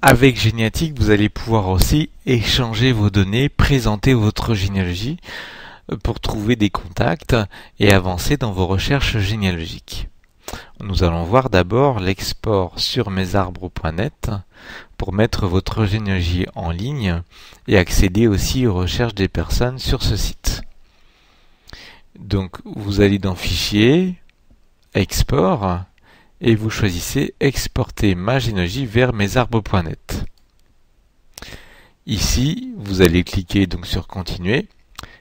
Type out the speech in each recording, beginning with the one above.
Avec Généatique, vous allez pouvoir aussi échanger vos données, présenter votre généalogie pour trouver des contacts et avancer dans vos recherches généalogiques. Nous allons voir d'abord l'export sur mesarbres.net pour mettre votre généalogie en ligne et accéder aussi aux recherches des personnes sur ce site. Donc vous allez dans Fichier, Export, et vous choisissez Exporter ma généalogie vers mesarbres.net. Ici, vous allez cliquer donc sur Continuer.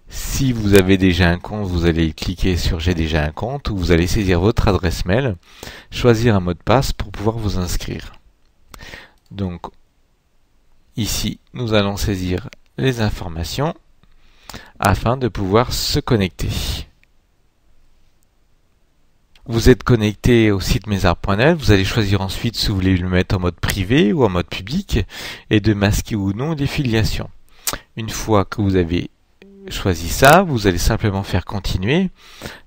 Si vous avez déjà un compte, vous allez cliquer sur J'ai déjà un compte, ou vous allez saisir votre adresse mail, choisir un mot de passe pour pouvoir vous inscrire. Donc, ici, nous allons saisir les informations afin de pouvoir se connecter. Vous êtes connecté au site mesarbres.net, vous allez choisir ensuite si vous voulez le mettre en mode privé ou en mode public et de masquer ou non les filiations. Une fois que vous avez choisi ça, vous allez simplement faire continuer,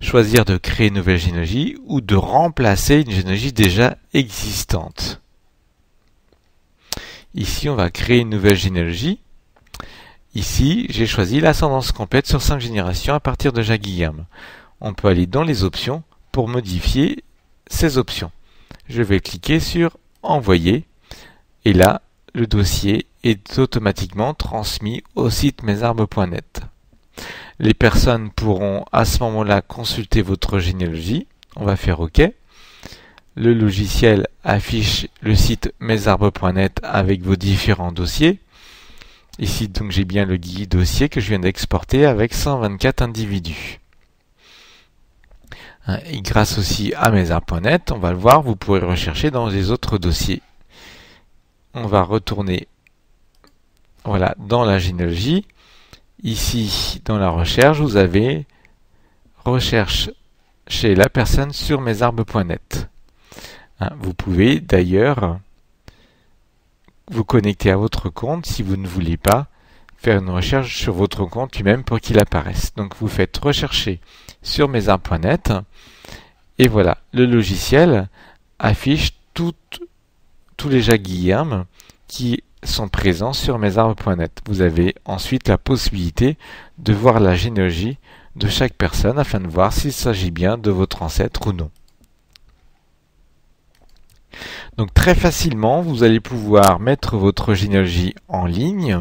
choisir de créer une nouvelle généalogie ou de remplacer une généalogie déjà existante. Ici, on va créer une nouvelle généalogie. Ici, j'ai choisi l'ascendance complète sur 5 générations à partir de Jacques Guilherme. On peut aller dans les options pour modifier ces options. Je vais cliquer sur Envoyer et là, le dossier est automatiquement transmis au site mesarbres.net. Les personnes pourront à ce moment-là consulter votre généalogie. On va faire OK. Le logiciel affiche le site mesarbres.net avec vos différents dossiers. Ici, donc, j'ai bien le guide dossier que je viens d'exporter avec 124 individus. Et grâce aussi à mesarbres.net, on va le voir, vous pourrez rechercher dans les autres dossiers. On va retourner voilà, dans la généalogie. Ici, dans la recherche, vous avez recherche chez la personne sur mesarbres.net. Vous pouvez d'ailleurs vous connecter à votre compte si vous ne voulez pas faire une recherche sur votre compte lui-même pour qu'il apparaisse. Donc vous faites rechercher sur mesarbres.net et voilà, le logiciel affiche tous les Jacques Guilherme qui sont présents sur mesarbres.net. Vous avez ensuite la possibilité de voir la généalogie de chaque personne afin de voir s'il s'agit bien de votre ancêtre ou non. Donc très facilement, vous allez pouvoir mettre votre généalogie en ligne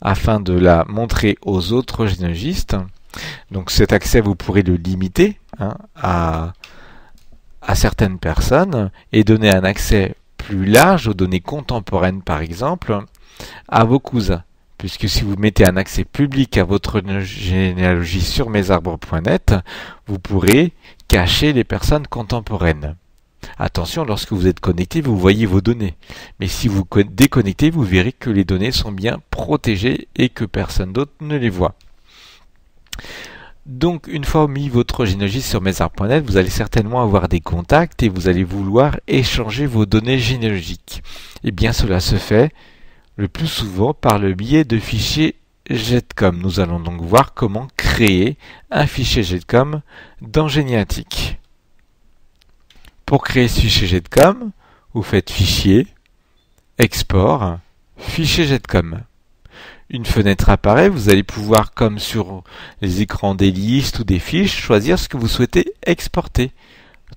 afin de la montrer aux autres généalogistes. Donc cet accès, vous pourrez le limiter à certaines personnes et donner un accès plus large aux données contemporaines par exemple à vos cousins, puisque si vous mettez un accès public à votre généalogie sur mesarbres.net, vous pourrez cacher les personnes contemporaines. Attention, lorsque vous êtes connecté, vous voyez vos données, mais si vous déconnectez, vous verrez que les données sont bien protégées et que personne d'autre ne les voit. Donc, une fois mis votre généalogie sur mesarbres.net, vous allez certainement avoir des contacts et vous allez vouloir échanger vos données généalogiques. Et bien, cela se fait le plus souvent par le biais de fichiers GEDCOM. Nous allons donc voir comment créer un fichier GEDCOM dans Généatique. Pour créer ce fichier GEDCOM, vous faites Fichier, Export, Fichier GEDCOM. Une fenêtre apparaît, vous allez pouvoir, comme sur les écrans des listes ou des fiches, choisir ce que vous souhaitez exporter.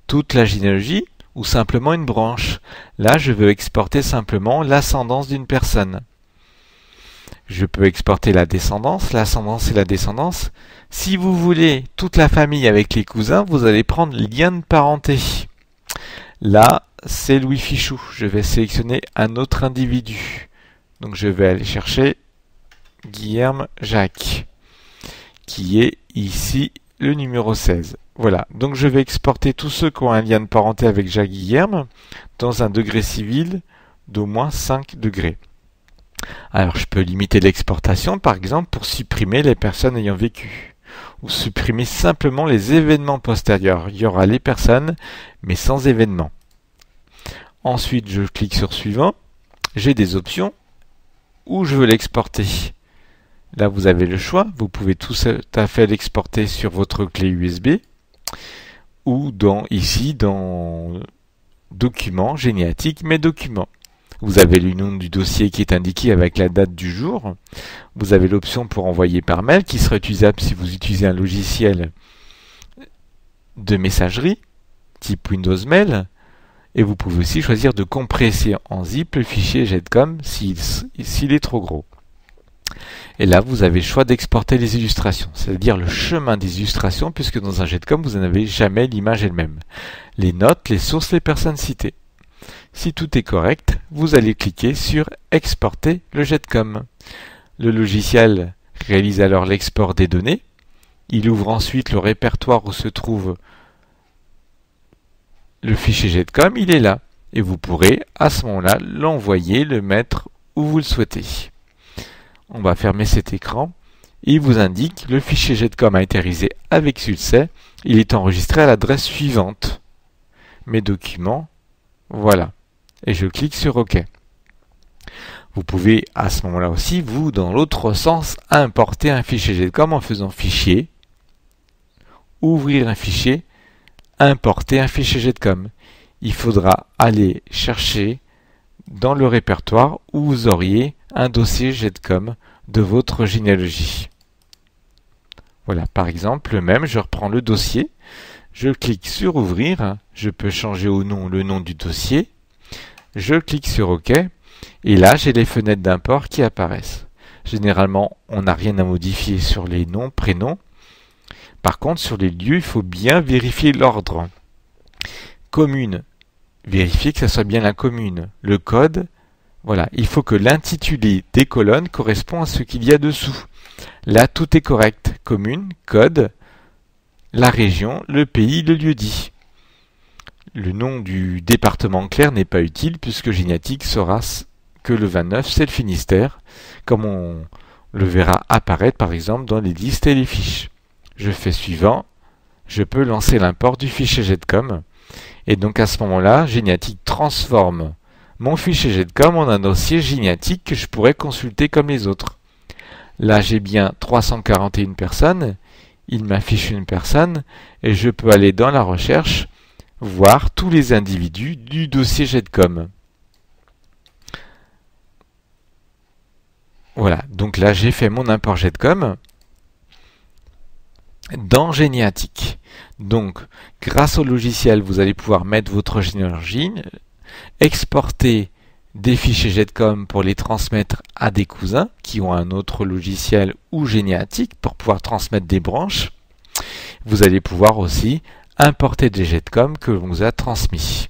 Toute la généalogie ou simplement une branche. Là, je veux exporter simplement l'ascendance d'une personne. Je peux exporter la descendance, l'ascendance et la descendance. Si vous voulez toute la famille avec les cousins, vous allez prendre lien de parenté. Là, c'est Louis Fichou. Je vais sélectionner un autre individu. Donc je vais aller chercher Guilherme Jacques, qui est ici le numéro 16. Voilà, donc je vais exporter tous ceux qui ont un lien de parenté avec Jacques Guilherme dans un degré civil d'au moins 5 degrés. Alors je peux limiter l'exportation par exemple pour supprimer les personnes ayant vécu ou supprimer simplement les événements postérieurs. Il y aura les personnes mais sans événements. Ensuite je clique sur suivant, j'ai des options où je veux l'exporter. Là vous avez le choix, vous pouvez tout à fait l'exporter sur votre clé USB ou ici dans Documents, Généatique, Mes documents. Vous avez le nom du dossier qui est indiqué avec la date du jour. Vous avez l'option pour envoyer par mail qui sera utilisable si vous utilisez un logiciel de messagerie type Windows Mail. Et vous pouvez aussi choisir de compresser en zip le fichier JETCOM s'il est trop gros. Et là, vous avez le choix d'exporter les illustrations, c'est-à-dire le chemin des illustrations, puisque dans un JETCOM, vous n'avez jamais l'image elle-même. Les notes, les sources, les personnes citées. Si tout est correct, vous allez cliquer sur Exporter le JETCOM. Le logiciel réalise alors l'export des données. Il ouvre ensuite le répertoire où se trouve le fichier JETCOM, il est là. Et vous pourrez, à ce moment-là, l'envoyer, le mettre où vous le souhaitez. On va fermer cet écran. Il vous indique le fichier JETCOM a été réalisé avec succès. Il est enregistré à l'adresse suivante. Mes documents, voilà. Et je clique sur OK. Vous pouvez, à ce moment-là aussi, vous, dans l'autre sens, importer un fichier JETCOM en faisant Fichier, Ouvrir un fichier, Importer un fichier JETCOM. Il faudra aller chercher dans le répertoire où vous auriez un dossier JETCOM de votre généalogie. Voilà, par exemple, le même, je reprends le dossier, je clique sur Ouvrir, je peux changer au nom le nom du dossier, je clique sur OK, et là j'ai les fenêtres d'import qui apparaissent. Généralement, on n'a rien à modifier sur les noms, prénoms. Par contre, sur les lieux, il faut bien vérifier l'ordre. Commune, vérifier que ça soit bien la commune. Le code, voilà, il faut que l'intitulé des colonnes correspond à ce qu'il y a dessous. Là, tout est correct. Commune, code, la région, le pays, le lieu dit. Le nom du département clair n'est pas utile puisque Géniatique saura que le 29, c'est le Finistère, comme on le verra apparaître par exemple dans les listes et les fiches. Je fais suivant, je peux lancer l'import du fichier JETCOM. Et donc à ce moment-là, Géniatique transforme mon fichier JETCOM en un dossier Géniatique que je pourrais consulter comme les autres. Là, j'ai bien 341 personnes, il m'affiche une personne, et je peux aller dans la recherche, voir tous les individus du dossier JETCOM. Voilà, donc là j'ai fait mon import JETCOM dans Géniatique. Donc, grâce au logiciel, vous allez pouvoir mettre votre généalogie, exporter des fichiers JETCOM pour les transmettre à des cousins qui ont un autre logiciel ou Géniatique pour pouvoir transmettre des branches. Vous allez pouvoir aussi importer des JETCOM que l'on vous a transmis.